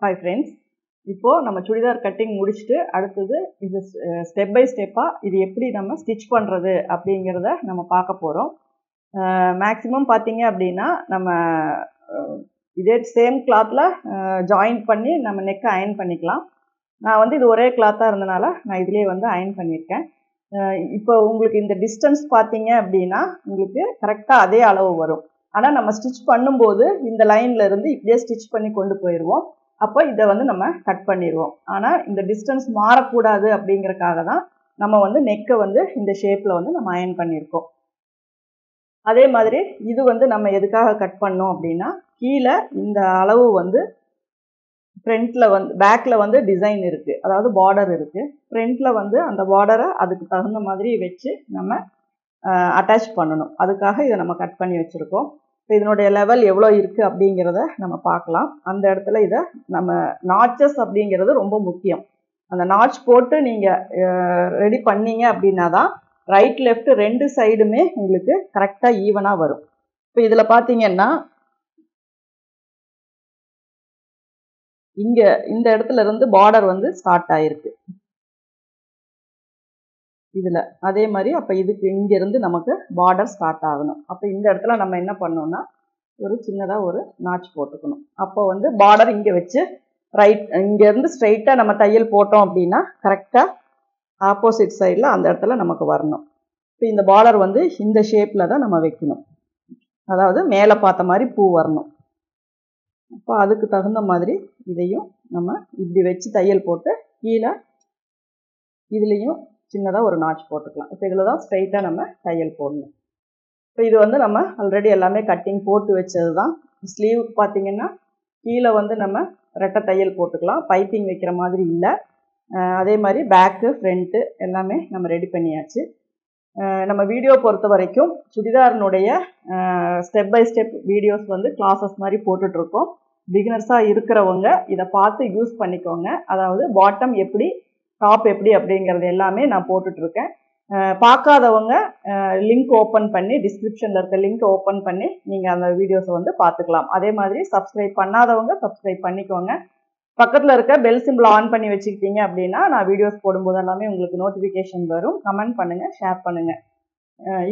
Hi friends, இப்போ நம்ம churidar cutting முடிச்சுட்டு அடுத்தது இது ஸ்டெப் பை ஸ்டெப்பாக இது எப்படி நம்ம ஸ்டிச் பண்ணுறது அப்படிங்கிறத நம்ம பார்க்க போகிறோம். மேக்ஸிமம் பார்த்தீங்க அப்படின்னா நம்ம இதே சேம் கிளாத்தில் ஜாயின் பண்ணி நம்ம நெக்கை அயன் பண்ணிக்கலாம். நான் வந்து இது ஒரே கிளாத்தாக இருந்தனால நான் இதிலே வந்து அயன் பண்ணியிருக்கேன். இப்போ உங்களுக்கு இந்த டிஸ்டன்ஸ் பார்த்தீங்க அப்படின்னா உங்களுக்கு கரெக்டாக அதே அளவு வரும். ஆனால் நம்ம ஸ்டிச் பண்ணும்போது இந்த லைனில் இருந்து இப்படியே ஸ்டிச் பண்ணி கொண்டு போயிடுவோம். அப்போ இதை வந்து நம்ம கட் பண்ணிடுவோம். ஆனால் இந்த டிஸ்டன்ஸ் மாறக்கூடாது அப்படிங்கிறக்காக தான் நம்ம வந்து நெக்கை வந்து இந்த ஷேப்பில் வந்து நம்ம அயன் பண்ணியிருக்கோம். அதே மாதிரி இது வந்து நம்ம எதுக்காக கட் பண்ணோம் அப்படின்னா கீழே இந்த அளவு வந்து ஃப்ரண்ட்டில் வந்து பேக்கில் வந்து டிசைன் இருக்குது, அதாவது பார்டர் இருக்குது. ஃப்ரண்ட்டில் வந்து அந்த பார்டரை அதுக்கு தகுந்த மாதிரி வச்சு நம்ம அட்டாச் பண்ணணும். அதுக்காக இதை நம்ம கட் பண்ணி வச்சுருக்கோம். இப்போ இதனுடைய லெவல் எவ்வளோ இருக்குது அப்படிங்கிறத நம்ம பார்க்கலாம். அந்த இடத்துல இதை நம்ம நாட்சஸ் அப்படிங்கிறது ரொம்ப முக்கியம். அந்த நாட்ச் போட்டு நீங்கள் ரெடி பண்ணீங்க அப்படின்னா தான் ரைட் லெஃப்ட் ரெண்டு சைடுமே உங்களுக்கு கரெக்டாக ஈவனாக வரும். இப்போ இதில் பார்த்தீங்கன்னா இங்கே இந்த இடத்துல இருந்து பார்டர் வந்து ஸ்டார்ட் ஆகிருக்கு இதில். அதே மாதிரி அப்போ இதுக்கு இங்கேருந்து நமக்கு பார்டர் ஸ்டார்ட் ஆகணும். அப்போ இந்த இடத்துல நம்ம என்ன பண்ணோம்னா ஒரு சின்னதாக ஒரு நாட்ச் போட்டுக்கணும். அப்போ வந்து பார்டர் இங்கே வச்சு இங்கேருந்து ஸ்ட்ரைட்டாக நம்ம தையல் போட்டோம் அப்படின்னா கரெக்டாக ஆப்போசிட் சைடில் அந்த இடத்துல நமக்கு வரணும். இப்போ இந்த பார்டர் வந்து இந்த ஷேப்பில் தான் நம்ம வைக்கணும், அதாவது மேலே பார்த்த மாதிரி பூ வரணும். அப்போ அதுக்கு தகுந்த மாதிரி இதையும் நம்ம இப்படி வச்சு தையல் போட்டு கீழே இதுலேயும் சின்னதாக ஒரு நாட்ச் போட்டுக்கலாம். இப்போ இதில் தான் ஸ்ட்ரைட்டாக நம்ம தையல் போடணும். இப்போ இது வந்து நம்ம ஆல்ரெடி எல்லாமே கட்டிங் போட்டு வச்சது தான். ஸ்லீவுக்கு பார்த்தீங்கன்னா கீழே வந்து நம்ம ரெட்டை தையல் போட்டுக்கலாம், பைப்பிங் வைக்கிற மாதிரி இல்லை. அதே மாதிரி பேக்கு ஃப்ரண்ட்டு எல்லாமே நம்ம ரெடி பண்ணியாச்சு. நம்ம வீடியோ பொறுத்த வரைக்கும் சுடிதாரினுடைய ஸ்டெப் பை ஸ்டெப் வீடியோஸ் வந்து கிளாஸஸ் மாதிரி போட்டுட்ருக்கோம். பிகினர்ஸாக இருக்கிறவங்க இதை பார்த்து யூஸ் பண்ணிக்கோங்க. அதாவது பாட்டம் எப்படி டாப் எப்படி அப்படிங்கிறது எல்லாமே நான் போட்டுட்ருக்கேன். பார்க்காதவங்க லிங்க் ஓப்பன் பண்ணி டிஸ்கிரிப்ஷனில் இருக்க லிங்க் ஓப்பன் பண்ணி நீங்கள் அந்த வீடியோஸை வந்து பார்த்துக்கலாம். அதே மாதிரி சப்ஸ்கிரைப் பண்ணாதவங்க சப்ஸ்கிரைப் பண்ணிக்கோங்க. பக்கத்தில் இருக்க பெல் சிம்பிள் ஆன் பண்ணி வச்சுக்கிட்டீங்க அப்படின்னா நான் வீடியோஸ் போடும்போது எல்லாமே உங்களுக்கு நோட்டிஃபிகேஷன் வரும். கமெண்ட் பண்ணுங்கள், ஷேர் பண்ணுங்கள்.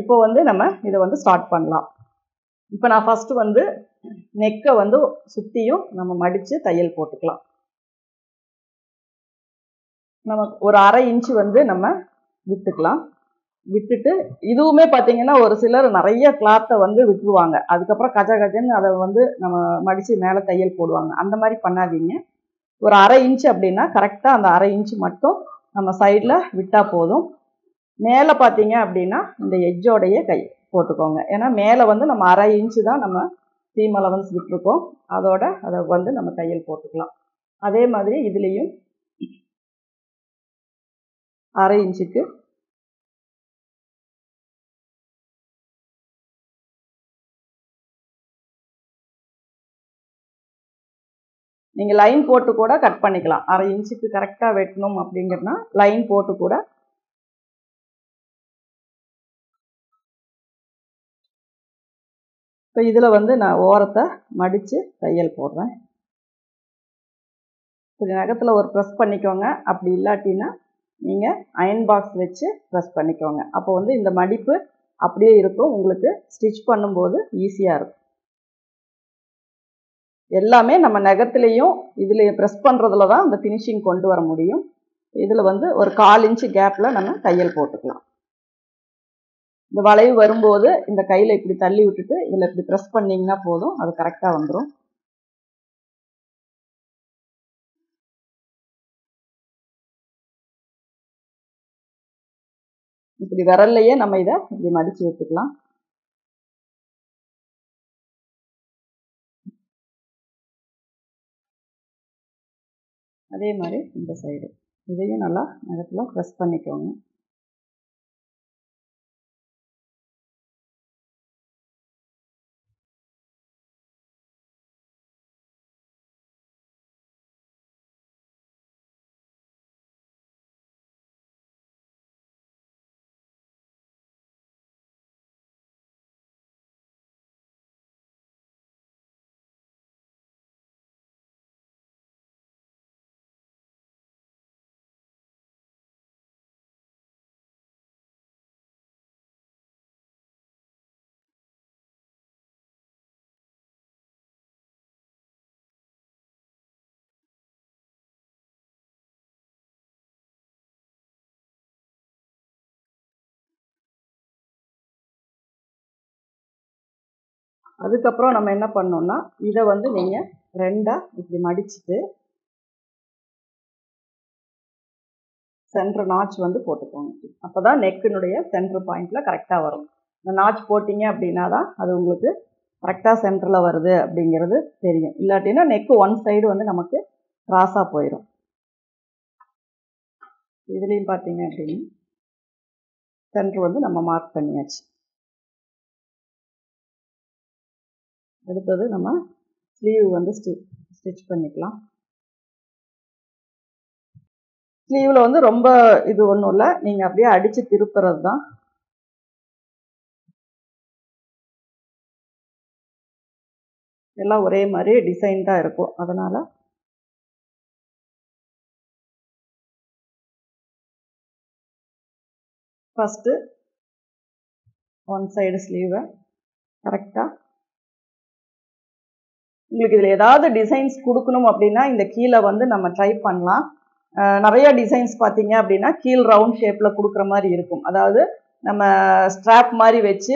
இப்போ வந்து நம்ம இதை வந்து ஸ்டார்ட் பண்ணலாம். இப்போ நான் ஃபஸ்ட்டு வந்து நெக்கை வந்து சுற்றியும் நம்ம மடித்து தையல் போட்டுக்கலாம். நமக்கு ஒரு 1/2 இன்ச்சு வந்து நம்ம விட்டுக்கலாம். விட்டுட்டு இதுவுமே பார்த்தீங்கன்னா ஒரு சிலர் நிறைய கிளாத்தை வந்து விட்டுருவாங்க, அதுக்கப்புறம் கஜ கஜன்னு அதை வந்து நம்ம மடித்து மேலே தையல் போடுவாங்க. அந்த மாதிரி பண்ணாதீங்க. ஒரு 1/2 இன்ச்சு அப்படின்னா கரெக்டாக அந்த 1/2 இன்ச்சு மட்டும் நம்ம சைடில் விட்டால் போதும். மேலே பார்த்தீங்க அப்படின்னா இந்த எட்ஜோடைய கை போட்டுக்கோங்க. ஏன்னா மேலே வந்து நம்ம 1/2 இன்ச்சு தான் நம்ம சீம் அலவன்ஸ் விட்டுருக்கோம், அதை வந்து நம்ம தையல் போட்டுக்கலாம். அதே மாதிரி இதுலேயும் 1/2 இன்ச்சுக்கு நீங்கள் லைன் போட்டு கூட கட் பண்ணிக்கலாம். 1/2 இன்ச்சுக்கு கரெக்டாக வெட்டணும் அப்படிங்கிறனா லைன் போட்டு கூட. இப்போ இதில் வந்து நான் ஓரத்தை மடித்து தையல் போடுறேன். இப்படி நகத்தில் ஒரு ப்ரெஸ் பண்ணிக்கோங்க. அப்படி இல்லாட்டினா நீங்கள் அயன் பாக்ஸ் வச்சு ப்ரெஸ் பண்ணிக்கோங்க. அப்போ வந்து இந்த மடிப்பு அப்படியே இருக்கும், உங்களுக்கு ஸ்டிச் பண்ணும்போது ஈஸியாக இருக்கும். எல்லாமே நம்ம நகத்துலேயும் இதுலேயும் ப்ரெஸ் பண்ணுறதுல தான் இந்த ஃபினிஷிங் கொண்டு வர முடியும். இதில் வந்து ஒரு 1/4 இன்ச்சு கேப்பில் நம்ம தையல் போட்டுக்கலாம். இந்த வளைவு வரும்போது இந்த கையில் இப்படி தள்ளி விட்டுட்டு இதில் இப்படி ப்ரெஸ் பண்ணிங்கன்னா போதும், அது கரெக்டாக வந்துடும். இப்படி விரல்லையே நம்ம இதை இப்படி மடித்து வச்சுக்கலாம். அதே மாதிரி இந்த சைடு இதையும் நல்லா நகத்தில் ப்ரெஸ் பண்ணிக்கோங்க. அதுக்கப்புறம் நம்ம என்ன பண்ணோம்னா இதை வந்து நீங்கள் ரெண்டாக இப்படி மடிச்சுட்டு சென்டர் நாச் வந்து போட்டுக்கோங்க. அப்போ தான் நெக்கினுடைய சென்டர் பாயிண்டில் கரெக்டாக வரும். இந்த நாச் போட்டிங்க அப்படின்னா தான் அது உங்களுக்கு கரெக்டாக சென்டரில் வருது அப்படிங்கிறது தெரியும். இல்லாட்டினா நெக்கு ஒன் சைடு வந்து நமக்கு கிராஸாக போயிடும். இதுலேயும் பார்த்தீங்க அப்படின்னு சென்டர் வந்து நம்ம மார்க் பண்ணியாச்சு. அடுத்தது நம்ம ஸ்லீவ் வந்து ஸ்டிச் பண்ணிக்கலாம். ஸ்லீவில் வந்து ரொம்ப இது ஒன்றும் இல்லை, நீங்கள் அப்படியே அடித்து திருப்புறது தான். எல்லாம் ஒரே மாதிரி டிசைன் தான் இருக்கும். அதனால் ஃபஸ்ட்டு ஒன் சைடு ஸ்லீவை கரெக்டாக உங்களுக்கு இதில் ஏதாவது டிசைன்ஸ் கொடுக்கணும் அப்படின்னா இந்த கீழே வந்து நம்ம ட்ரை பண்ணலாம். நிறைய டிசைன்ஸ் பார்த்தீங்க அப்படின்னா கீழ் ரவுண்ட் ஷேப்பில் கொடுக்குற மாதிரி இருக்கும். அதாவது நம்ம ஸ்ட்ராப் மாதிரி வச்சு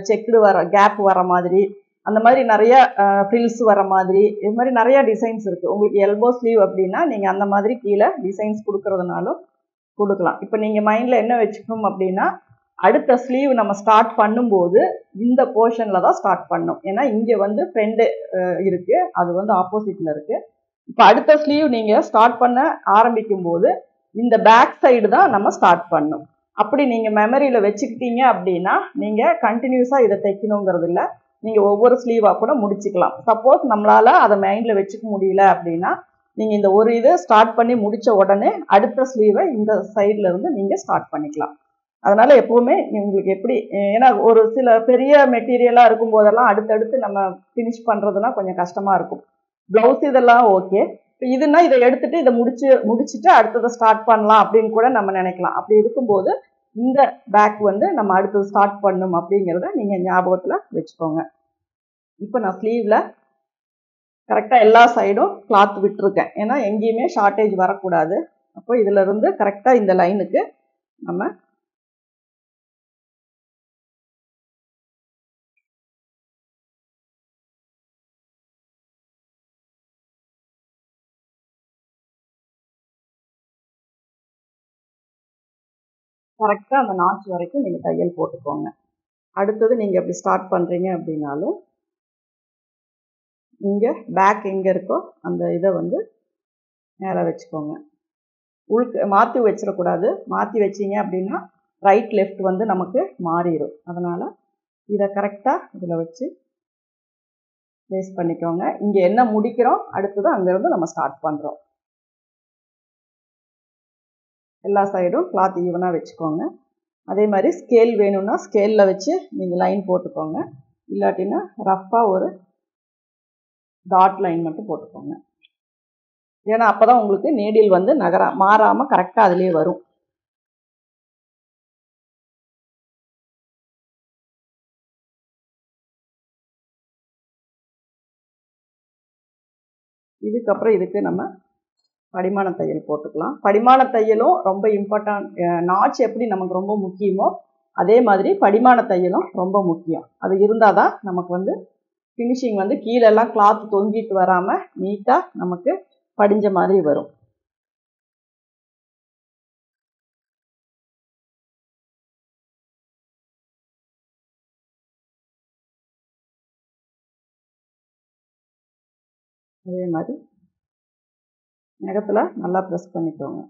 செக்குடு வர கேப் வர மாதிரி, அந்த மாதிரி நிறைய ஃப்ரில்ஸ் வர மாதிரி, இது மாதிரி நிறைய டிசைன்ஸ் இருக்குது. உங்களுக்கு எல்போ ஸ்லீவ் அப்படின்னா நீங்கள் அந்த மாதிரி கீழே டிசைன்ஸ் கொடுக்குறதுனாலும் கொடுக்கலாம். இப்போ நீங்கள் மைண்டில் என்ன வச்சுக்கணும் அப்படின்னா அடுத்த ஸ்லீவ் நம்ம ஸ்டார்ட் பண்ணும்போது இந்த போர்ஷனில் தான் ஸ்டார்ட் பண்ணும். ஏன்னா இங்கே வந்து ஃப்ரெண்டு இருக்குது, அது வந்து ஆப்போசிட்டில் இருக்குது. இப்போ அடுத்த ஸ்லீவ் நீங்கள் ஸ்டார்ட் பண்ண ஆரம்பிக்கும் போது இந்த பேக் சைடு தான் நம்ம ஸ்டார்ட் பண்ணணும். அப்படி நீங்கள் மெமரியில் வச்சுக்கிட்டீங்க அப்படின்னா நீங்கள் கண்டினியூஸாக இதை தைக்கணுங்கிறது இல்லை, நீங்கள் ஒவ்வொரு ஸ்லீவாக கூட முடிச்சுக்கலாம். சப்போஸ் நம்மளால் அதை மைண்டில் வச்சுக்க முடியல அப்படின்னா நீங்கள் இந்த ஒரு இதை ஸ்டார்ட் பண்ணி முடித்த உடனே அடுத்த ஸ்லீவை இந்த சைடில் இருந்து நீங்கள் ஸ்டார்ட் பண்ணிக்கலாம். அதனால் எப்போவுமே உங்களுக்கு எப்படி, ஏன்னா ஒரு சில பெரிய மெட்டீரியலாக இருக்கும் போதெல்லாம் அடுத்தடுத்து நம்ம ஃபினிஷ் பண்ணுறதுனா கொஞ்சம் கஷ்டமாக இருக்கும். ப்ளவுஸ் இதெல்லாம் ஓகே, இப்போ இதுனா இதை எடுத்துகிட்டு இதை முடிச்சுட்டு அடுத்ததை ஸ்டார்ட் பண்ணலாம் அப்படின்னு கூட நம்ம நினைக்கலாம். அப்படி இருக்கும்போது இந்த பேக் வந்து நம்ம அடுத்தது ஸ்டார்ட் பண்ணணும் அப்படிங்கிறத நீங்கள் ஞாபகத்தில் வச்சுக்கோங்க. இப்போ நான் ஸ்லீவில் கரெக்டாக எல்லா சைடும் கிளாத் விட்டுருக்கேன், ஏன்னா எங்கேயுமே ஷார்ட்டேஜ் வரக்கூடாது. அப்போ இதிலிருந்து கரெக்டாக இந்த லைனுக்கு நம்ம கரெக்டாக அந்த நாச் வரைக்கும் நீங்கள் தையல் போட்டுக்கோங்க. அடுத்தது நீங்கள் எப்படி ஸ்டார்ட் பண்ணுறீங்க அப்படின்னாலும் இங்கே பேக் எங்கே இருக்கோ அந்த இதை வந்து மேலே வச்சுக்கோங்க. மாற்றி வச்சிடக்கூடாது. மாற்றி வச்சிங்க அப்படின்னா ரைட் லெஃப்ட் வந்து நமக்கு மாறிடும். அதனால் இதை கரெக்டாக இதில் வச்சு ப்ளேஸ் பண்ணிக்கோங்க. இங்கே என்ன முடிக்கிறோம் அடுத்தது அங்கேருந்து நம்ம ஸ்டார்ட் பண்ணுறோம். எல்லா சைடும் கிளாத் ஈவனாக வச்சுக்கோங்க. அதே மாதிரி ஸ்கேல் வேணும்னா ஸ்கேலில் வச்சு நீங்கள் லைன் போட்டுக்கோங்க, இல்லாட்டினா ரஃப்பாக ஒரு டாட் லைன் மட்டும் போட்டுக்கோங்க. ஏன்னா அப்போ தான் உங்களுக்கு நீடில் வந்து மாறாமல் கரெக்டாக அதிலே வரும். இதுக்கப்புறம் இதுக்கு நம்ம படிமான தையல் போட்டுக்கலாம். படிமான தையலும் ரொம்ப இம்பார்ட்டன்ட். நாச் எப்படி நமக்கு ரொம்ப முக்கியமோ அதே மாதிரி படிமான தையலும் ரொம்ப முக்கியம். அது இருந்தால் தான் நமக்கு வந்து ஃபினிஷிங் வந்து கீழெல்லாம் கிளாத் தொங்கிட்டு வராமல் நீட்டாக நமக்கு படிஞ்ச மாதிரி வரும். அதே மாதிரி நகத்தில் நல்லா ப்ரெஸ் பண்ணிக்கோங்க.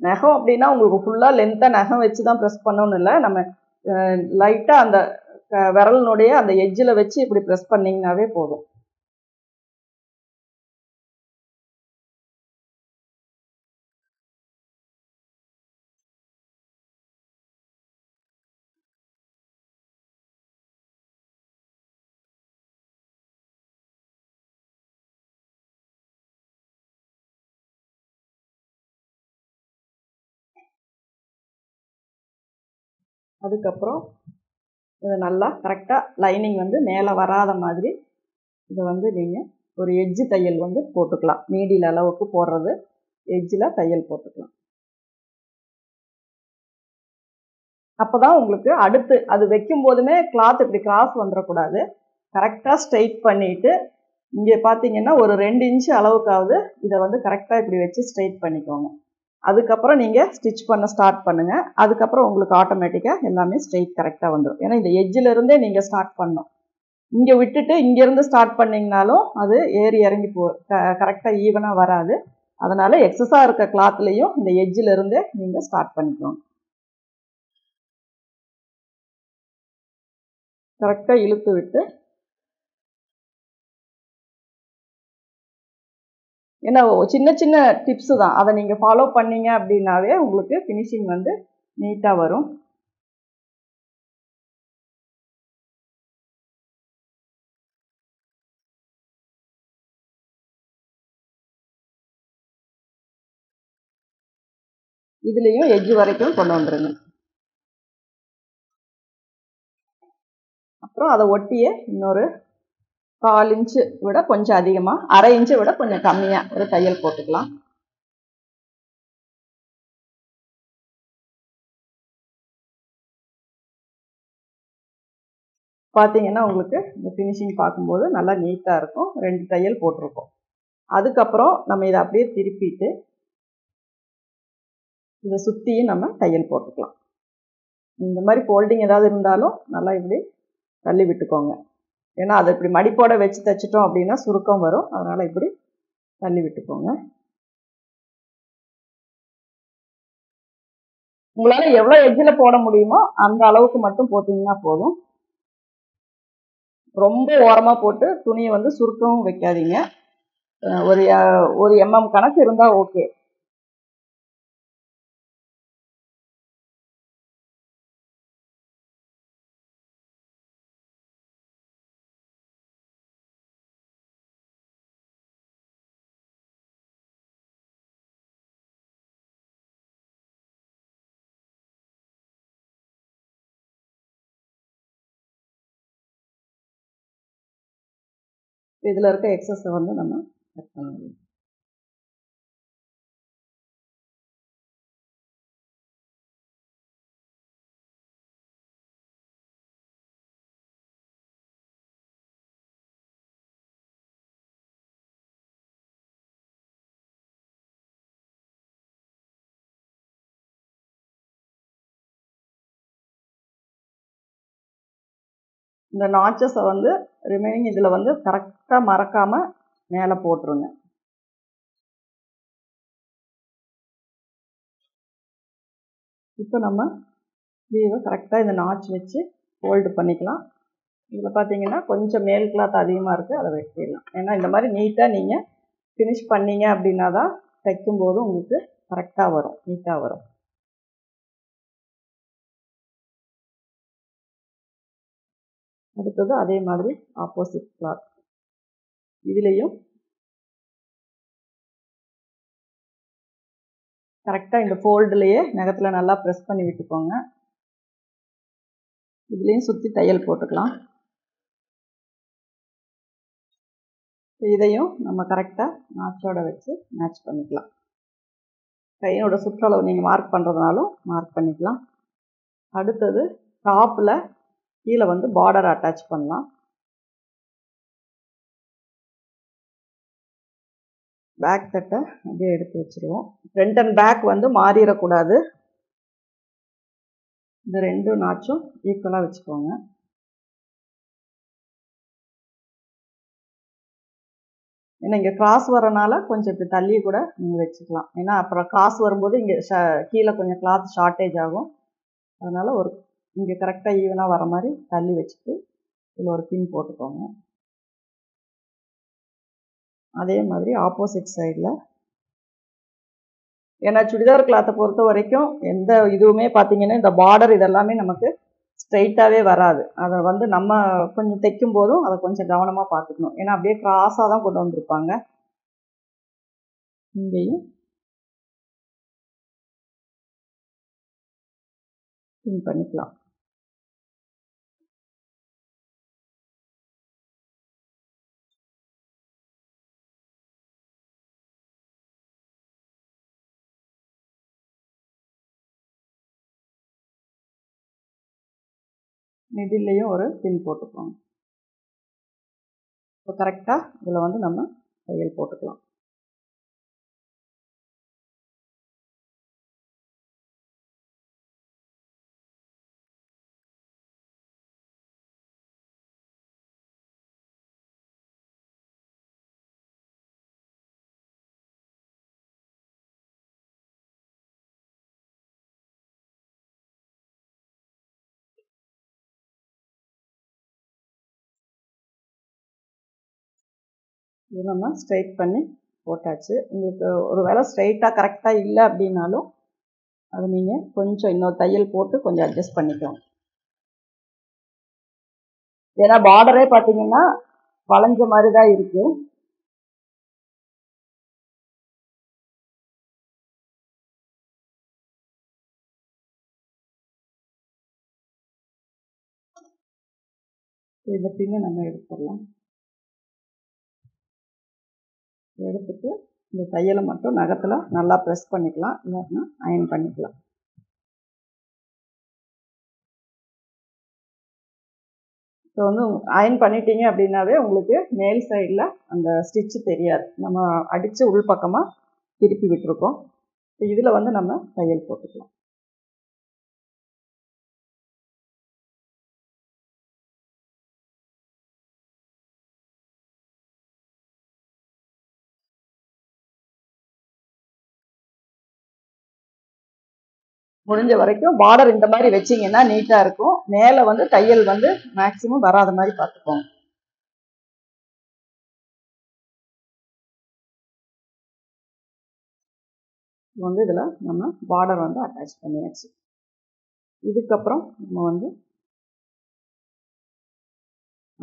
நகம் அப்படின்னா உங்களுக்கு ஃபுல்லாக லென்த்தாக நகம் வச்சு தான் ப்ரெஸ் பண்ணணும்னு இல்லை, நம்ம லைட்டாக அந்த விரலினுடைய அந்த எட்ஜில் வச்சு இப்படி ப்ரெஸ் பண்ணிங்கனாவே போதும். அதுக்கப்புறம் இதை நல்லா கரெக்டாக லைனிங் வந்து மேலே வராத மாதிரி இதை வந்து நீங்கள் ஒரு எட்ஜு தையல் வந்து போட்டுக்கலாம். நீடில் அளவுக்கு போடுறது எட்ஜில் தையல் போட்டுக்கலாம். அப்போ தான் உங்களுக்கு அடுத்து அது வைக்கும் போதுமே கிளாத் இப்படி கிராஸ் வந்துடக்கூடாது. கரெக்டாக ஸ்ட்ரைட் பண்ணிவிட்டு இங்கே பார்த்தீங்கன்னா ஒரு 2 இன்ச்சு அளவுக்காவது இதை வந்து கரெக்டாக இப்படி வச்சு ஸ்ட்ரைட் பண்ணிக்கோங்க. அதுக்கப்புறம் நீங்கள் ஸ்டிச் பண்ண ஸ்டார்ட் பண்ணுங்கள். அதுக்கப்புறம் உங்களுக்கு ஆட்டோமேட்டிக்காக எல்லாமே ஸ்ட்ரைட் கரெக்டாக வந்துடும். ஏன்னா இந்த எட்ஜிலிருந்தே நீங்கள் ஸ்டார்ட் பண்ணணும். இங்கே விட்டுட்டு இங்கேருந்து ஸ்டார்ட் பண்ணிங்கனாலும் அது ஏறி இறங்கி கரெக்டாக ஈவனாக வராது. அதனால் எக்ஸஸாக இருக்க கிளாத்லேயும் இந்த எட்ஜிலிருந்தே நீங்கள் ஸ்டார்ட் பண்ணிக்கோங்க. கரெக்டாக இழுத்து விட்டு, ஏன்னா சின்ன சின்ன டிப்ஸு தான், அதை நீங்கள் ஃபாலோ பண்ணீங்க அப்படின்னாவே உங்களுக்கு ஃபினிஷிங் வந்து நீட்டாக வரும். இதுலேயும் எட்ஜ் வரைக்கும் கொண்டு வந்துடுங்க. அப்புறம் அதை ஒட்டியே இன்னொரு 1/4 இன்ச்சு விட கொஞ்சம் அதிகமாக, 1/2 இன்ச்சை விட கொஞ்சம் கம்மியாக ஒரு தையல் போட்டுக்கலாம். பார்த்தீங்கன்னா உங்களுக்கு இந்த ஃபினிஷிங் பார்க்கும்போது நல்லா நீட்டாக இருக்கும். 2 தையல் போட்டிருக்கோம். அதுக்கப்புறம் நம்ம இதை அப்படியே திருப்பிட்டு இதை சுற்றியும் நம்ம தையல் போட்டுக்கலாம். இந்த மாதிரி ஃபோல்டிங் ஏதாவது இருந்தாலும் நல்லா இப்படி தள்ளி விட்டுக்கோங்க. ஏன்னா அதை இப்படி மடிப்போட வச்சு தைச்சிட்டோம் அப்படின்னா சுருக்கம் வரும். அதனால் இப்படி தள்ளி விட்டுக்கோங்க. உங்களால் எவ்வளோ எட்ஜில் போட முடியுமோ அந்த அளவுக்கு மட்டும் போட்டிங்கன்னா போதும். ரொம்ப ஓரமாக போட்டு துணியை வந்து சுருக்கவும் வைக்காதீங்க. ஒரு mm கணக்கு இருந்தால் ஓகே. இதில் இருக்க எக்ஸஸை வந்து நம்ம கட் பண்ணணும். இந்த நாச்சஸை வந்து ரிமைனிங் இதில் வந்து கரெக்டாக மறக்காமல் மேலே போட்டுருங்க. இப்போ நம்ம ஸ்லீவை கரெக்டாக இந்த நாச் வச்சு ஃபோல்டு பண்ணிக்கலாம். இதில் பார்த்தீங்கன்னா கொஞ்சம் மேல் கிளாத் அதிகமாக இருக்குது, அதை வெட்டிடலாம். ஏன்னா இந்த மாதிரி நீட்டாக நீங்கள் ஃபினிஷ் பண்ணீங்க அப்படின்னா தான் தைக்கும்போது உங்களுக்கு கரெக்டாக வரும், நீட்டாக வரும். அடுத்தது அதே மாதிரி ஆப்போசிட் கிளாத், இதுலேயும் கரெக்டாக இந்த ஃபோல்டுலேயே நகத்தில் நல்லா ப்ரெஸ் பண்ணி விட்டுக்கோங்க. இதுலேயும் சுற்றி தையல் போட்டுக்கலாம். இதையும் நம்ம கரெக்டாக நாச்சோட வச்சு மேட்ச் பண்ணிக்கலாம். கையோட சுற்றளவு நீங்கள் மார்க் பண்ணுறதுனாலும் மார்க் பண்ணிக்கலாம். அடுத்தது டாப்பில் கீழே வந்து பார்டர் அட்டாச் பண்ணலாம். பேக் தட்டை அப்படியே எடுத்து வச்சுருவோம். ஃப்ரண்ட் அண்ட் பேக் வந்து மாறிடக்கூடாது. இந்த 2 நாச்சும் ஈக்குவலாக வச்சுக்கோங்க. ஏன்னா இங்கே கிராஸ் வரனால கொஞ்சம் இப்படி தள்ளி கூட நீங்கள் வச்சுக்கலாம். ஏன்னா அப்புறம் கிராஸ் வரும்போது இங்கே கீழே கொஞ்சம் கிளாத் ஷார்ட்டேஜ் ஆகும். அதனால் இங்கே கரெக்டாக ஈவனாக வர மாதிரி தள்ளி வச்சுட்டு இதில் ஒரு பின் போட்டுக்கோங்க. அதே மாதிரி ஆப்போசிட் சைடில், ஏன்னா சுடிதார் கிளாத்தை பொறுத்த வரைக்கும் எந்த இதுவுமே பார்த்தீங்கன்னா இந்த பார்டர் இதெல்லாமே நமக்கு ஸ்ட்ரைட்டாகவே வராது. அதை வந்து நம்ம கொஞ்சம் தைக்கும் போதும் அதை கொஞ்சம் கவனமாக பார்த்துக்கணும். ஏன்னா அப்படியே கிராஸாக தான் கொண்டு வந்திருப்பாங்க. இங்கேயும் பின் பண்ணிக்கலாம். மிடில்லையும் ஒரு பின் போட்டுக்கோங்க. இப்போ கரெக்டாக இதில் வந்து நம்ம தையல் போட்டுக்கலாம். இது நம்ம ஸ்ட்ரைட் பண்ணி போட்டாச்சு. உங்களுக்கு ஒரு வேளை ஸ்ட்ரைட்டாக கரெக்டாக இல்லை அப்படின்னாலும் அது நீங்கள் கொஞ்சம் இன்னொரு தையல் போட்டு கொஞ்சம் அட்ஜஸ்ட் பண்ணிக்கோங்க. ஏன்னா பார்டரே பார்த்தீங்கன்னா வளைஞ்ச மாதிரி தான் இருக்கு. இந்த பின்னை நம்ம எடுத்துடலாம். எடுத்துட்டு இந்த தையலை மட்டும் நகத்தில் நல்லா ப்ரெஸ் பண்ணிக்கலாம், இல்லைன்னா அயன் பண்ணிக்கலாம். ஸோ வந்து அயன் பண்ணிட்டீங்க அப்படின்னாவே உங்களுக்கு மேல் சைடில் அந்த ஸ்டிச்சு தெரியாது. நம்ம அடித்து உள் பக்கமாக திருப்பி விட்டுருக்கோம். இதில் வந்து நம்ம தையல் போட்டுக்கலாம். முடிஞ்ச வரைக்கும் பார்டர் இந்த மாதிரி வச்சிங்கன்னா நீட்டாக இருக்கும். மேலே வந்து தையல் வந்து மேக்ஸிமம் வராத மாதிரி பார்த்துக்கோங்க. வந்து இதில் நம்ம பார்டர் வந்து அட்டாச் பண்ணியாச்சு. இதுக்கப்புறம் நம்ம வந்து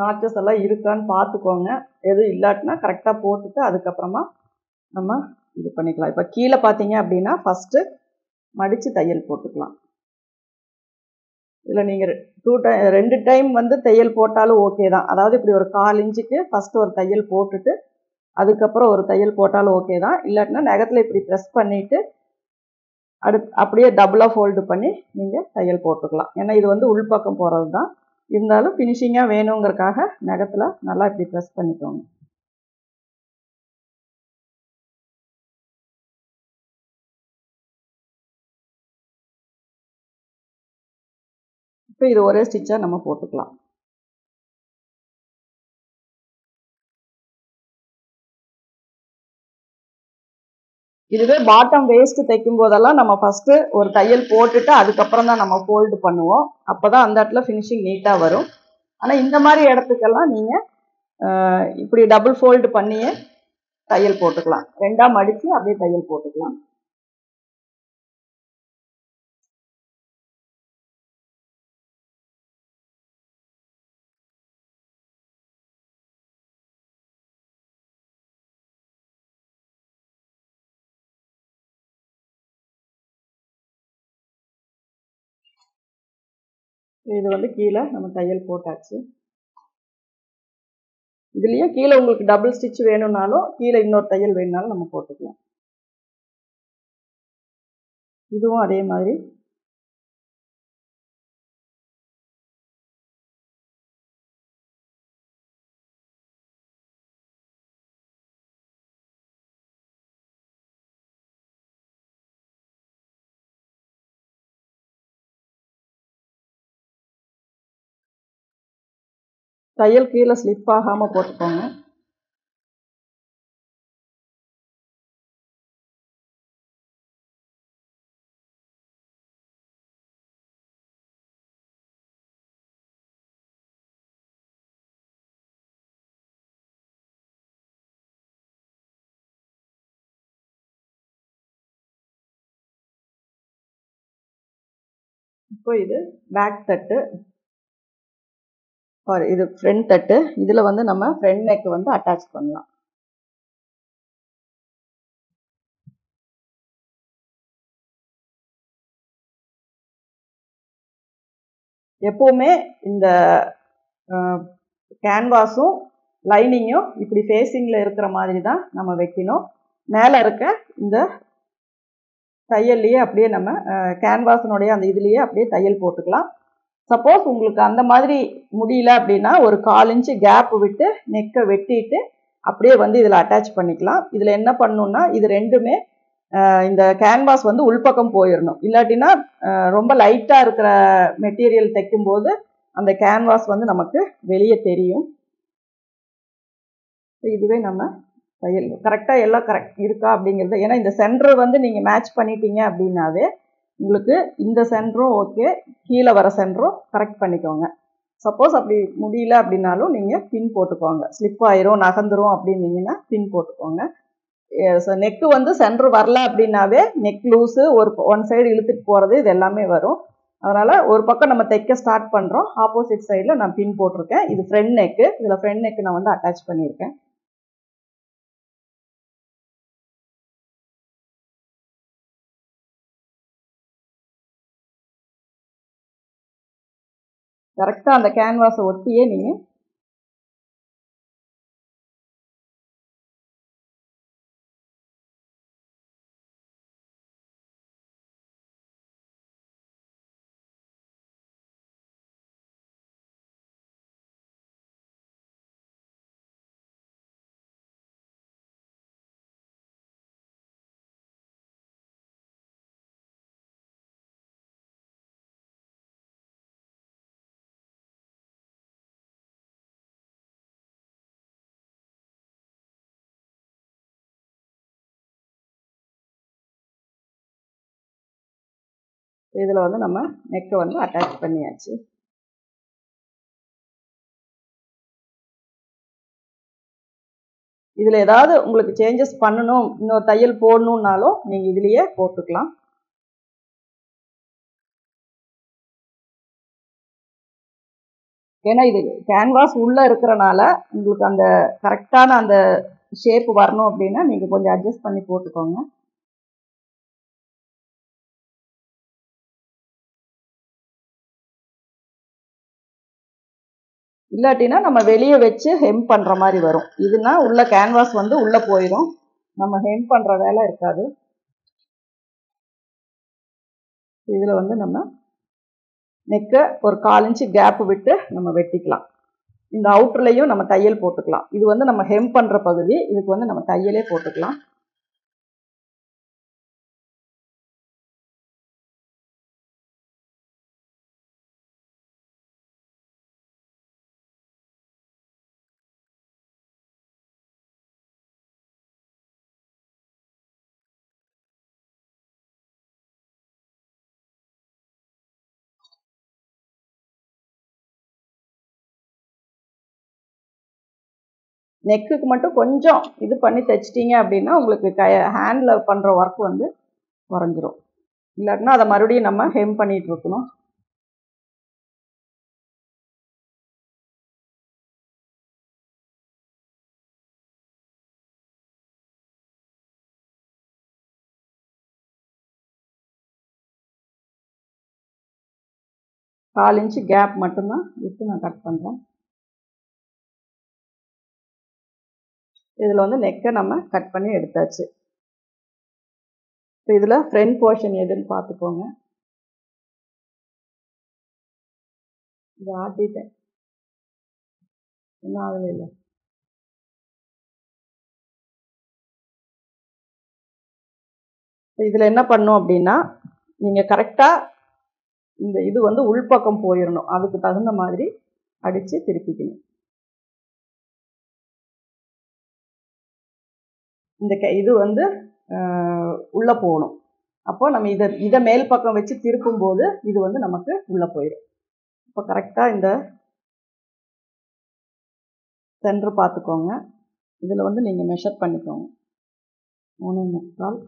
நாச்சஸ் எல்லாம் இருக்கான்னு பார்த்துக்கோங்க. எதுவும் இல்லாட்டினா கரெக்டாக போட்டுட்டு அதுக்கப்புறமா நம்ம இது பண்ணிக்கலாம். இப்போ கீழே பார்த்தீங்க அப்படின்னா ஃபஸ்ட்டு மடித்து தையல் போட்டுக்கலாம். இதில் நீங்கள் 2 டைம் வந்து தையல் போட்டாலும் ஓகே தான். அதாவது இப்படி ஒரு 1/4 இன்ச்சுக்கு ஃபஸ்ட்டு ஒரு தையல் போட்டுட்டு அதுக்கப்புறம் ஒரு தையல் போட்டாலும் ஓகே தான். இல்லாட்டினா நகத்தில் இப்படி ப்ரெஸ் பண்ணிவிட்டு அப்படியே டபுளாக ஃபோல்டு பண்ணி நீங்கள் தையல் போட்டுக்கலாம். ஏன்னா இது வந்து உள்பக்கம் போகிறது தான். இருந்தாலும் ஃபினிஷிங்காக வேணுங்கிறதுக்காக நகத்தில் நல்லா இப்படி ப்ரெஸ் பண்ணிக்கோங்க. இப்போ இது ஒரே ஸ்டிச்சாக நம்ம போட்டுக்கலாம். இதுவே பாட்டம் வேஸ்ட் தைக்கும் போதெல்லாம் நம்ம ஃபஸ்ட்டு ஒரு தையல் போட்டுட்டு அதுக்கப்புறம் தான் நம்ம ஃபோல்டு பண்ணுவோம். அப்போ தான் அந்த இடத்துல ஃபினிஷிங் நீட்டாக வரும். ஆனால் இந்த மாதிரி இடத்துக்கெல்லாம் நீங்கள் இப்படி டபுள் ஃபோல்டு பண்ணியே தையல் போட்டுக்கலாம். 2ஆக மடித்து அப்படியே தையல் போட்டுக்கலாம். இது வந்து கீழே நம்ம தையல் போட்டாச்சு. இதுலேயே கீழே உங்களுக்கு டபுள் ஸ்டிச் வேணும்னாலும் கீழே இன்னொரு தையல் வேணும்னாலும் நம்ம போட்டுக்கலாம். இதுவும் அதே மாதிரி தையல் கீழே ஸ்லிப் ஆகாமல் போட்டுக்கோங்க. இப்போ இது பேக் தட்டு, இது ஃப்ரண்ட் தட்டு. இதில் வந்து நம்ம ஃப்ரண்ட் நெக் வந்து அட்டாச் பண்ணலாம். எப்போவுமே இந்த கேன்வாஸும் லைனிங்கும் இப்படி ஃபேஸிங்கில் இருக்கிற மாதிரி தான் நம்ம வைக்கணும். மேலே இருக்க இந்த தையல்லையே அப்படியே நம்ம கேன்வாஸினுடைய அந்த இதுலேயே அப்படியே தையல் போட்டுக்கலாம். சப்போஸ் உங்களுக்கு அந்த மாதிரி முடியல அப்படின்னா ஒரு 1/4 இன்ச்சு கேப் விட்டு நெக்கை வெட்டிட்டு அப்படியே வந்து இதில் அட்டாச் பண்ணிக்கலாம். இதில் என்ன பண்ணணும்னா இது ரெண்டுமே இந்த கேன்வாஸ் வந்து உள்பக்கம் போயிடணும். இல்லாட்டினா ரொம்ப லைட்டாக இருக்கிற மெட்டீரியல் தைக்கும்போது அந்த கேன்வாஸ் வந்து நமக்கு வெளியே தெரியும். இதுவே நம்ம தையல் கரெக்டாக எல்லாம் கரெக்ட் இருக்கா அப்படிங்கிறது, ஏன்னா இந்த சென்டர் வந்து நீங்கள் மேட்ச் பண்ணிட்டீங்க அப்படின்னாவே உங்களுக்கு இந்த சென்டரும் ஓகே, கீழே வர சென்டரும் கரெக்ட் பண்ணிக்கோங்க. சப்போஸ் அப்படி முடியல அப்படின்னாலும் நீங்கள் பின் போட்டுக்கோங்க. ஸ்லிப் ஆயிரும் நகர்ந்துரும் அப்படின்னீங்கன்னா பின் போட்டுக்கோங்க. நெக்கு வந்து சென்டர் வரல அப்படின்னாவே நெக் லூஸு ஒன் சைடு இழுத்துட்டு போகிறது இது எல்லாமே வரும். அதனால் ஒரு பக்கம் நம்ம தைக்க ஸ்டார்ட் பண்ணுறோம், ஆப்போசிட் சைடில் நான் பின் போட்டிருக்கேன். இது ஃப்ரண்ட் நெக்கு, இதில் ஃப்ரண்ட் நெக்கு நான் வந்து அட்டாச் பண்ணியிருக்கேன். கரெக்டாக அந்த கேன்வாஸை ஒட்டியே நீங்கள் இதில் வந்து நம்ம நெக்கை வந்து அட்டாச் பண்ணியாச்சு. இதில் ஏதாவது உங்களுக்கு சேஞ்சஸ் பண்ணணும், இன்னொரு தையல் போடணுன்னாலும் நீங்கள் இதுலேயே போட்டுக்கலாம். ஏன்னா இது கேன்வாஸ் உள்ளே இருக்கிறனால உங்களுக்கு அந்த கரெக்டான அந்த ஷேப் வரணும் அப்படின்னா நீங்கள் கொஞ்சம் அட்ஜஸ்ட் பண்ணி போட்டுக்கோங்க. இல்லாட்டினா நம்ம வெளியே வச்சு ஹெம் பண்ணுற மாதிரி வரும். இதுனா உள்ள கேன்வாஸ் வந்து உள்ளே போயிடும், நம்ம ஹெம் பண்ணுற வேலை இருக்காது. இதில் வந்து நம்ம நெக்கை ஒரு 1/4 இன்ச்சு கேப் விட்டு நம்ம வெட்டிக்கலாம். இந்த அவுட்டர்லையும் நம்ம தையல் போட்டுக்கலாம். இது வந்து நம்ம ஹெம் பண்ணுற பகுதி, இதுக்கு வந்து நம்ம தையலே போட்டுக்கலாம். நெக்குக்கு மட்டும் கொஞ்சம் இது பண்ணி தைச்சிட்டிங்க அப்படின்னா உங்களுக்கு ஹேண்டில் பண்ணுற ஒர்க் வந்து குறைஞ்சிரும். இல்லாட்டினா அதை மறுபடியும் நம்ம ஹெம் பண்ணிகிட்டு இருக்கணும். கால் இன்ச்சு கேப் மட்டும்தான் விட்டு நான் கட் பண்ணுறேன். இதில் வந்து நெக்கை நம்ம கட் பண்ணி எடுத்தாச்சு. இப்போ இதில் ஃப்ரண்ட் போர்ஷன் எதுன்னு பார்த்துக்கோங்க. இது ஆட்டிட்டேன், இன்னும் ஆகவே இல்லை. இதில் என்ன பண்ணும் அப்படின்னா நீங்கள் கரெக்டாக இந்த இது வந்து உள்பக்கம் போயிடணும், அதுக்கு தகுந்த மாதிரி அடித்து திருப்பிக்கணும். இந்த இது வந்து உள்ளே போகணும். அப்போ நம்ம இதை மேல் பக்கம் வச்சு திருப்பும்போது இது வந்து நமக்கு உள்ளே போயிடும். இப்போ கரெக்டாக இந்த சென்டர் பார்த்துக்கோங்க. இதில் வந்து நீங்கள் மெஷர் பண்ணிக்கோங்க. 3.25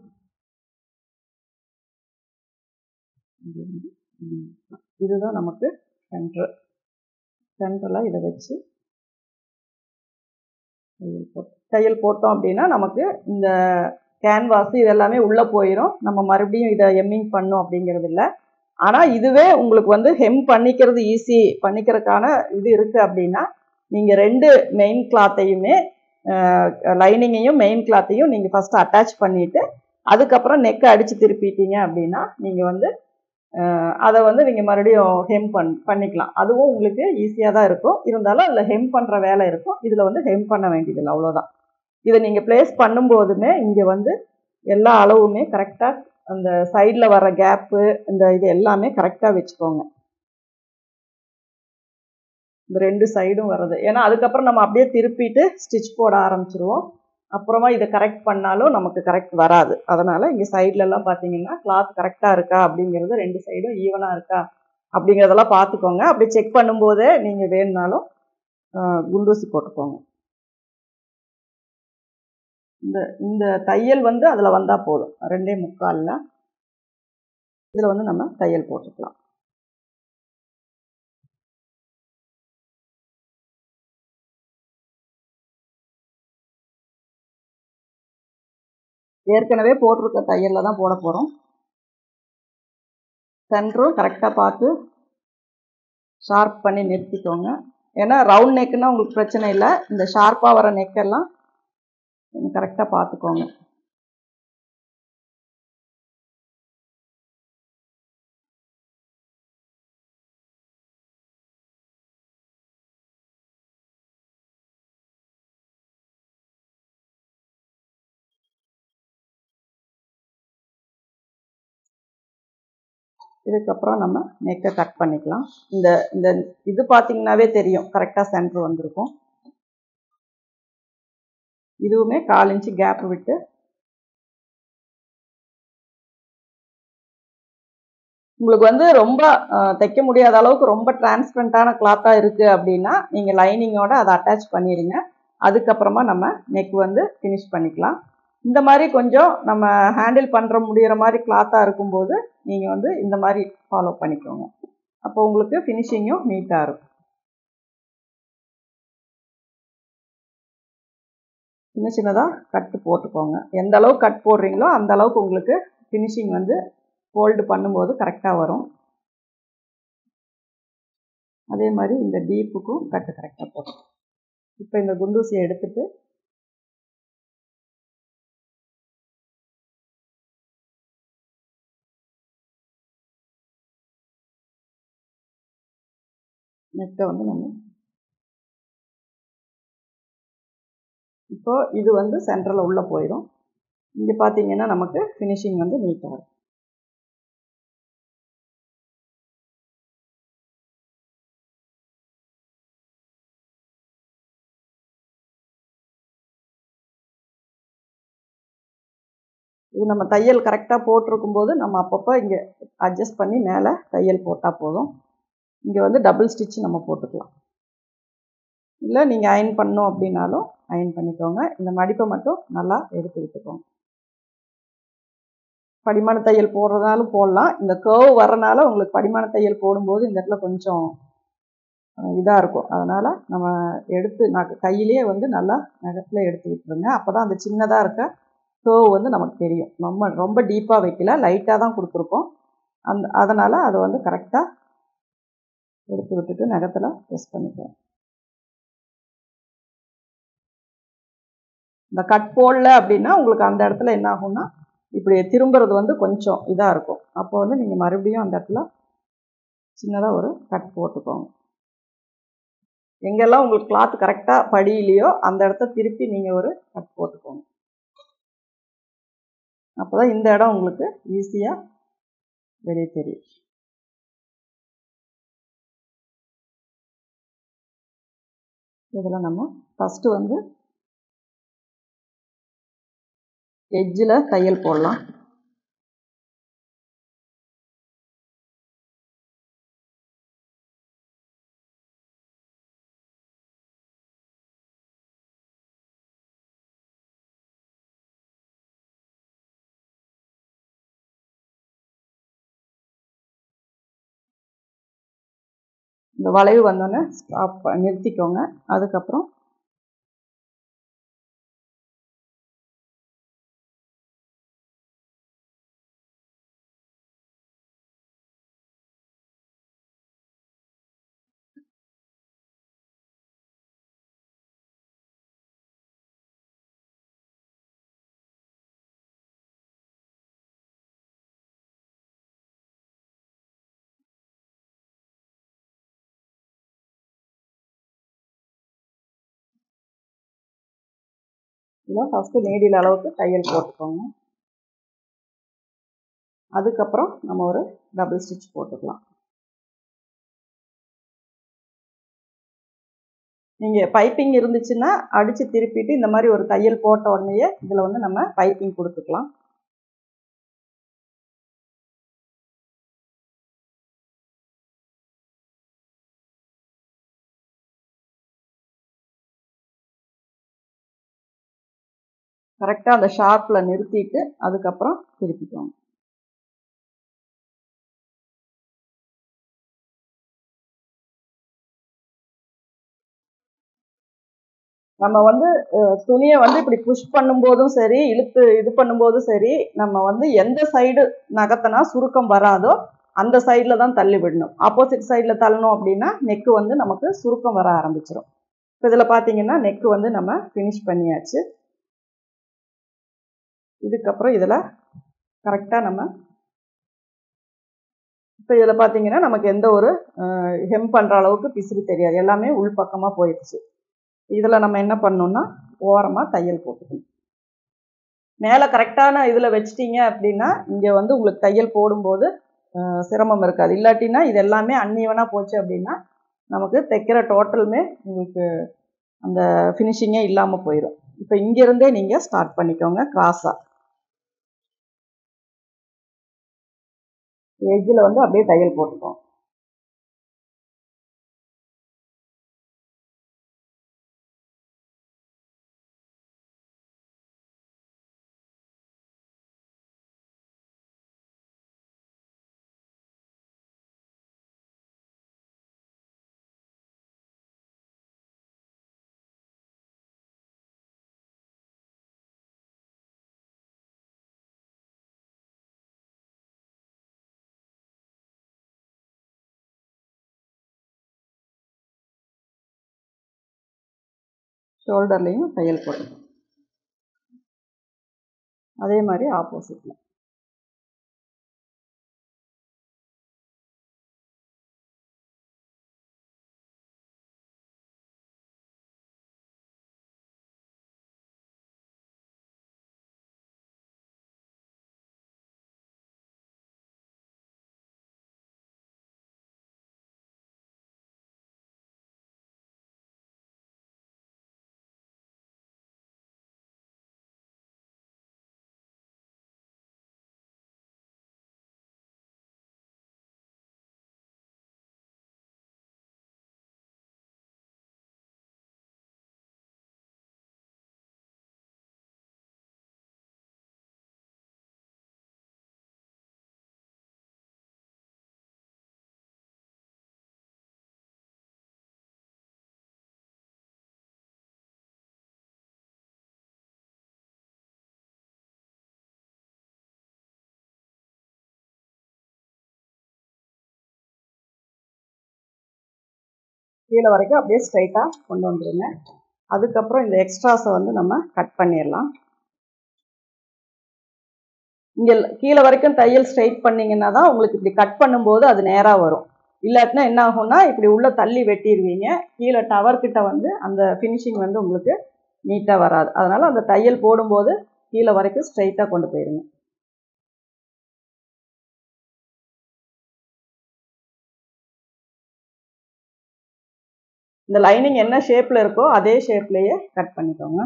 இதுதான் நமக்கு சென்டரில் இதை வச்சு தையல் போட்டோம் அப்படின்னா நமக்கு இந்த கேன்வாஸ் இது எல்லாமே உள்ளே போயிடும். நம்ம மறுபடியும் இதை எம்மிங் பண்ணோம் அப்படிங்கிறது இல்லை. ஆனால் இதுவே உங்களுக்கு வந்து ஹெம் பண்ணிக்கிறது ஈஸி, பண்ணிக்கிறதுக்கான இது இருக்குது அப்படின்னா நீங்கள் 2 மெயின் கிளாத்தையுமே லைனிங்கையும் மெயின் கிளாத்தையும் நீங்கள் ஃபஸ்ட்டு அட்டாச் பண்ணிவிட்டு அதுக்கப்புறம் நெக்கை அடித்து திருப்பிட்டீங்க அப்படின்னா நீங்கள் வந்து அதை வந்து நீங்கள் மறுபடியும் ஹெம் பண்ணிக்கலாம். அதுவும் உங்களுக்கு ஈஸியாக தான் இருக்கும். இருந்தாலும் அதில் ஹெம் பண்ணுற வேலை இருக்கும். இதில் வந்து ஹெம் பண்ண வேண்டியதில்லை, அவ்வளோதான். இதை நீங்கள் ப்ளேஸ் பண்ணும்போதுமே இங்கே வந்து எல்லா அளவுமே கரெக்டாக அந்த சைடில் வர கேப்பு இந்த இது எல்லாமே கரெக்டாக வச்சுக்கோங்க. இந்த 2 சைடும் வர்றது. ஏன்னா அதுக்கப்புறம் நம்ம அப்படியே திருப்பிட்டு ஸ்டிச் போட ஆரம்பிச்சிருவோம். அப்புறமா இதை கரெக்ட் பண்ணாலும் நமக்கு கரெக்ட் வராது. அதனால் இங்கே சைட்லலாம் பார்த்தீங்கன்னா கிளாத் கரெக்டாக இருக்கா அப்படிங்கிறது 2 சைடும் ஈவனாக இருக்கா அப்படிங்கிறதெல்லாம் பார்த்துக்கோங்க. அப்படி செக் பண்ணும்போதே நீங்கள் வேணுனாலும் குண்டூசி போட்டுக்கோங்க. இந்த இந்த தையல் வந்து அதில் வந்தால் போதும். 2.25 இதில் வந்து நம்ம தையல் போட்டுக்கலாம். ஏற்கனவே போட்டிருக்க தையலில் தான் போட போகிறோம். சென்டரும் கரெக்டாக பார்த்து ஷார்ப் பண்ணி நிறுத்திக்கோங்க. ஏன்னா ரவுண்ட் நெக்குன்னா உங்களுக்கு பிரச்சனை இல்லை. இந்த ஷார்ப்பாக வர நெக்கெல்லாம் கரெக்டாக பார்த்துக்கோங்க. இதுக்கப்புறம் நம்ம நெக்கை கட் பண்ணிக்கலாம். இந்த இந்த இது பார்த்தீங்கன்னாவே தெரியும், கரெக்டாக சென்டர் வந்திருக்கும். இதுவுமே 1/4 இன்ச்சு கேப் விட்டு உங்களுக்கு வந்து ரொம்ப தைக்க முடியாத அளவுக்கு ரொம்ப டிரான்ஸ்பரண்டான கிளாத்தாக இருக்குது அப்படின்னா நீங்கள் லைனிங்கோட அதை அட்டாச் பண்ணிடுங்க. அதுக்கப்புறமா நம்ம நெக் வந்து ஃபினிஷ் பண்ணிக்கலாம். இந்த மாதிரி கொஞ்சம் நம்ம ஹேண்டில் பண்ணுற முடிகிற மாதிரி கிளாத்தாக இருக்கும்போது நீங்கள் வந்து இந்த மாதிரி ஃபாலோ பண்ணிக்கோங்க. அப்போ உங்களுக்கு ஃபினிஷிங்கும் நீட்டாக இருக்கும். சின்ன சின்னதாக கட்டு போட்டுக்கோங்க. எந்த அளவுக்கு கட் போடுறீங்களோ அந்த அளவுக்கு உங்களுக்கு ஃபினிஷிங் வந்து ஃபோல்டு பண்ணும்போது கரெக்டாக வரும். அதே மாதிரி இந்த டீப்புக்கும் கட்டு கரெக்டாக போடும். இப்போ இந்த குண்டூசியை எடுத்துட்டு நெக்கை வந்து நம்ம இப்போ இது வந்து சென்டரில் உள்ளே போயிடும். இங்கே பார்த்தீங்கன்னா நமக்கு ஃபினிஷிங் வந்து நீட்டாக இருக்கும். இது நம்ம தையல் கரெக்டாக போட்டிருக்கும் போது நம்ம அப்பப்போ இங்கே அட்ஜஸ்ட் பண்ணி மேலே தையல் போட்டால் போதும். இங்கே வந்து டபுள் ஸ்டிச் நம்ம போட்டுக்கலாம். இல்லை நீங்கள் அயன் பண்ணோம் அப்படின்னாலும் அயன் பண்ணிக்கோங்க. இந்த மடிப்பை மட்டும் நல்லா எடுத்து விட்டுக்கோங்க. படிமான தையல் போடுறதாலும் போடலாம். இந்த கர்வ் வரனால உங்களுக்கு படிமான தையல் போடும்போது இந்த இடத்துல கொஞ்சம் இதாக இருக்கும். அதனால் நம்ம எடுத்து கையிலேயே வந்து நல்லா நகத்தில் எடுத்து விட்டுருங்க. அப்போ தான் அந்த சின்னதாக இருக்க கர்வ் வந்து நமக்கு தெரியும். நம்ம ரொம்ப டீப்பாக வைக்கல, லைட்டாக தான் கொடுத்துருக்கோம். அதனால் அதை வந்து கரெக்டாக எடுத்து விட்டுட்டு நகத்தில் ப்ரெஸ் பண்ணிக்கலாம். இந்த கட் போடல அப்படின்னா உங்களுக்கு அந்த இடத்துல என்ன ஆகும்னா இப்படி திரும்புறது வந்து கொஞ்சம் இதாக இருக்கும். அப்போ வந்து நீங்கள் மறுபடியும் அந்த இடத்துல சின்னதாக ஒரு கட் போட்டுக்கோங்க. எங்கெல்லாம் உங்களுக்கு கிளாத் கரெக்டாக படியிலையோ அந்த இடத்த திருப்பி நீங்கள் ஒரு கட் போட்டுக்கோங்க. அப்போ தான் இந்த இடம் உங்களுக்கு ஈஸியாக வெளியே தெரியும். இதில் நம்ம ஃபஸ்ட்டு வந்து எட்ஜில் தையல் போடலாம். இந்த வளைவு வந்தோடனே ஸ்டாப் நிறுத்திக்கோங்க. அதுக்கப்புறம் இதில் ஃபஸ்ட்டு நீடில் அளவுக்கு தையல் போட்டுக்கோங்க. அதுக்கப்புறம் நம்ம ஒரு டபுள் ஸ்டிச் போட்டுக்கலாம். நீங்கள் பைப்பிங் இருந்துச்சுன்னா அடித்து திருப்பிட்டு இந்த மாதிரி ஒரு தையல் போட்ட உடனேயே இதில் வந்து நம்ம பைப்பிங் கொடுத்துக்கலாம். கரெக்டாக அந்த ஷார்ப்பில் நிறுத்திட்டு அதுக்கப்புறம் திருப்பிக்கோங்க. நம்ம வந்து துணியை வந்து இப்படி புஷ் பண்ணும்போதும் சரி, இழுத்து இது பண்ணும்போதும் சரி, நம்ம வந்து எந்த சைடு நகர்த்தினா சுருக்கம் வராதோ அந்த சைடில் தான் தள்ளி விடணும். ஆப்போசிட் சைடில் தள்ளணும் அப்படின்னா நெக்கு வந்து நமக்கு சுருக்கம் வர ஆரம்பிச்சிடும். இப்போ இதில் பார்த்தீங்கன்னா நெக்கு வந்து நம்ம ஃபினிஷ் பண்ணியாச்சு. இதுக்கப்புறம் இதில் கரெக்டாக நம்ம இப்போ இதில் பார்த்தீங்கன்னா நமக்கு எந்த ஒரு ஹெம் பண்ணுற அளவுக்கு பிசுறு தெரியாது, எல்லாமே உள்பக்கமாக போயிடுச்சு. இதில் நம்ம என்ன பண்ணணும்னா ஓரமாக தையல் போட்டுக்கணும். மேலே கரெக்டான இதில் வச்சிட்டிங்க அப்படின்னா இங்கே வந்து உங்களுக்கு தையல் போடும்போது சிரமம் இருக்காது. இல்லாட்டினா இது எல்லாமே அன்ஈவனாக போச்சு அப்படின்னா நமக்கு தைக்கிற டோட்டலுமே உங்களுக்கு அந்த ஃபினிஷிங்கே இல்லாமல் போயிடும். இப்போ இங்கேருந்தே நீங்கள் ஸ்டார்ட் பண்ணிக்கோங்க. கிராஸாக எஜ்ஜில் வந்து அப்படியே தையல் போட்டுக்கோங்க. ஷோல்டர்லேயும் தையல் போட்டுக்கோங்க. அதே மாதிரி ஆப்போசிட்டில் கீழே வரைக்கும் அப்படியே ஸ்ட்ரைட்டாக கொண்டு வந்துடுங்க. அதுக்கப்புறம் இந்த எக்ஸ்ட்ராஸை வந்து நம்ம கட் பண்ணிடலாம். இங்கே கீழே வரைக்கும் தையல் ஸ்ட்ரைட் பண்ணிங்கன்னா தான் உங்களுக்கு இப்படி கட் பண்ணும்போது அது நேராக வரும். இல்லாட்டினா என்ன ஆகும்னா இப்படி உள்ளே தள்ளி வெட்டிடுவீங்க. கீழே டவர்கிட்ட வந்து அந்த ஃபினிஷிங் வந்து உங்களுக்கு நீட்டாக வராது. அதனால் அந்த தையல் போடும்போது கீழே வரைக்கும் ஸ்ட்ரைட்டாக கொண்டு போயிடுங்க. இந்த லைனிங் என்ன ஷேப்பில் இருக்கோ அதே ஷேப்லேயே கட் பண்ணிக்கோங்க.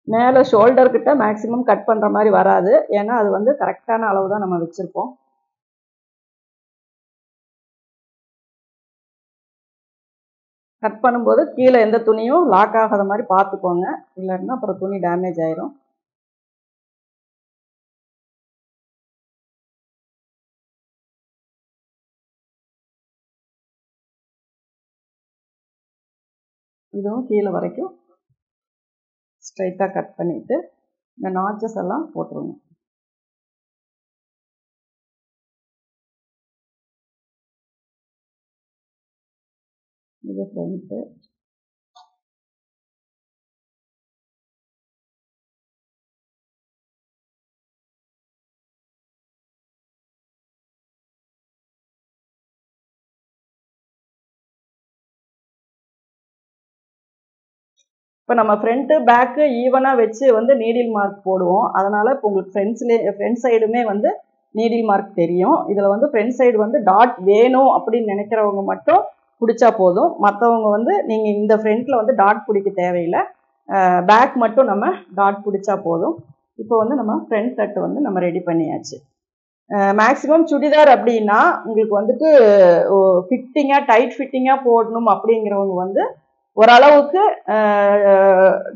மேலே ஷோல்டர் கிட்ட மேக்ஸிமம் கட் பண்ணுற மாதிரி வராது. ஏன்னா அது வந்து கரெக்டான அளவு தான் நம்ம வச்சுருப்போம். கட் பண்ணும்போது கீழே எந்த துணியும் லாக் ஆகாத மாதிரி பார்த்துக்கோங்க. இல்லைன்னா அப்புறம் துணி டேமேஜ் ஆயிரும். இதுவும் கீழே வரைக்கும் ஸ்ட்ரைட்டாக கட் பண்ணிவிட்டு இந்த நாச்சஸ் எல்லாம் போட்டுருங்க. இது ஃப்ரண்ட்டு, இப்போ நம்ம ஃப்ரண்ட்டு பேக்கு ஈவனாக வச்சு வந்து நீடில் மார்க் போடுவோம். அதனால் இப்போ உங்களுக்கு ஃப்ரண்ட் சைடுமே வந்து நீடில் மார்க் தெரியும். இதில் வந்து ஃப்ரண்ட் சைடு வந்து டாட் வேணும் அப்படின்னு நினைக்கிறவங்க மட்டும் பிடிச்சா போதும். மற்றவங்க வந்து நீங்கள் இந்த ஃப்ரண்ட்டில் வந்து டாட் பிடிக்க தேவையில்லை. பேக் மட்டும் நம்ம டாட் பிடிச்சா போதும். இப்போ வந்து நம்ம ஃப்ரண்ட் கட் வந்து நம்ம ரெடி பண்ணியாச்சு. மேக்ஸிமம் சுடிதார் அப்படின்னா உங்களுக்கு வந்துட்டு ஃபிட்டிங்காக டைட் ஃபிட்டிங்காக போடணும் அப்படிங்கிறவங்க வந்து ஓரளவுக்கு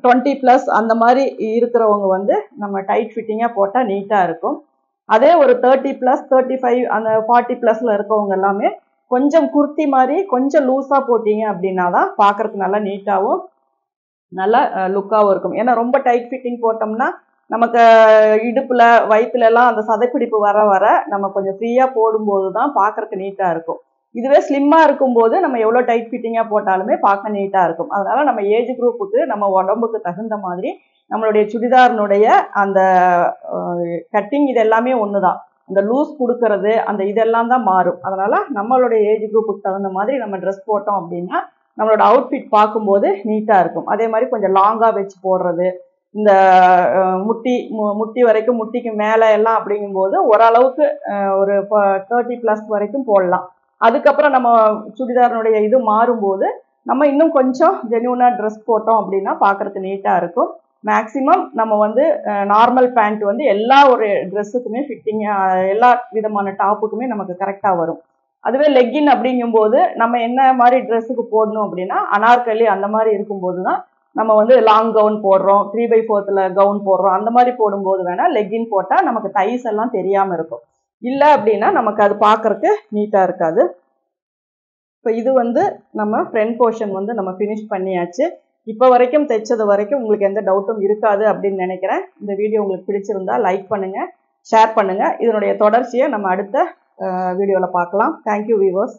20+ அந்த மாதிரி இருக்கிறவங்க வந்து நம்ம டைட் ஃபிட்டிங்காக போட்டால் நீட்டாக இருக்கும். அதே ஒரு 30+, 35 அந்த 40+ல இருக்கவங்க எல்லாமே கொஞ்சம் குர்த்தி மாதிரி கொஞ்சம் லூஸாக போட்டிங்க அப்படின்னா தான் பார்க்குறதுக்கு நல்லா நீட்டாகவும் நல்லா லுக்காகவும் இருக்கும். ஏன்னா ரொம்ப டைட் ஃபிட்டிங் போட்டோம்னா நமக்கு இடுப்பில் வயிற்றுலலாம் அந்த சதைப்பிடிப்பு வர வர நம்ம கொஞ்சம் ஃப்ரீயாக போடும்போது தான் பார்க்குறக்கு நீட்டாக இருக்கும். இதுவே ஸ்லிம்மாக இருக்கும்போது நம்ம எவ்வளோ டைட் ஃபிட்டிங்காக போட்டாலுமே பார்க்க நீட்டாக இருக்கும். அதனால் நம்ம ஏஜ் குரூப்புக்கு நம்ம உடம்புக்கு தகுந்த மாதிரி நம்மளுடைய சுடிதாரினுடைய அந்த கட்டிங் இது எல்லாமே ஒன்று தான். அந்த லூஸ் கொடுக்கறது அந்த இதெல்லாம் தான் மாறும். அதனால் நம்மளுடைய ஏஜ் குரூப்புக்கு தகுந்த மாதிரி நம்ம ட்ரெஸ் போட்டோம் அப்படின்னா நம்மளோட அவுட்ஃபிட் பார்க்கும்போது நீட்டாக இருக்கும். அதே மாதிரி கொஞ்சம் லாங்காக வச்சு போடுறது, இந்த முட்டி வரைக்கும் முட்டிக்கு மேலே எல்லாம் அப்படிங்கும்போது ஓரளவுக்கு ஒரு 30+ வரைக்கும் போடலாம். அதுக்கப்புறம் நம்ம சுடிதாரினுடைய இது மாறும்போது நம்ம இன்னும் கொஞ்சம் ஜென்யூனாக ட்ரெஸ் போட்டோம் அப்படின்னா பார்க்குறதுக்கு நீட்டாக இருக்கும். மேக்ஸிமம் நம்ம வந்து நார்மல் பேண்ட் வந்து எல்லா ஒரு ட்ரெஸ்ஸுக்குமே ஃபிட்டிங்காக எல்லா விதமான டாப்புக்குமே நமக்கு கரெக்டாக வரும். அதுவே லெக்கின் அப்படிங்கும்போது நம்ம என்ன மாதிரி ட்ரெஸ்ஸுக்கு போடணும் அப்படின்னா அனார்கலி அந்த மாதிரி இருக்கும்போது தான் நம்ம வந்து லாங் கவுன் போடுறோம், 3/4 கவுன் போடுறோம், அந்த மாதிரி போடும்போது வேணால் லெக்கின் போட்டால் நமக்கு தைஸ் எல்லாம் தெரியாமல் இருக்கும். இல்லை அப்படின்னா நமக்கு அது பார்க்குறக்கு நீட்டாக இருக்காது. இப்போ இது வந்து நம்ம ஃப்ரண்ட் போர்ஷன் வந்து நம்ம ஃபினிஷ் பண்ணியாச்சு. இப்போ வரைக்கும் தைச்சது வரைக்கும் உங்களுக்கு எந்த டவுட்டும் இருக்காது அப்படின்னு நினைக்கிறேன். இந்த வீடியோ உங்களுக்கு பிடிச்சிருந்தா லைக் பண்ணுங்கள், ஷேர் பண்ணுங்கள். இதனுடைய தொடர்ச்சியை நம்ம அடுத்த வீடியோவில் பார்க்கலாம். Thank you viewers.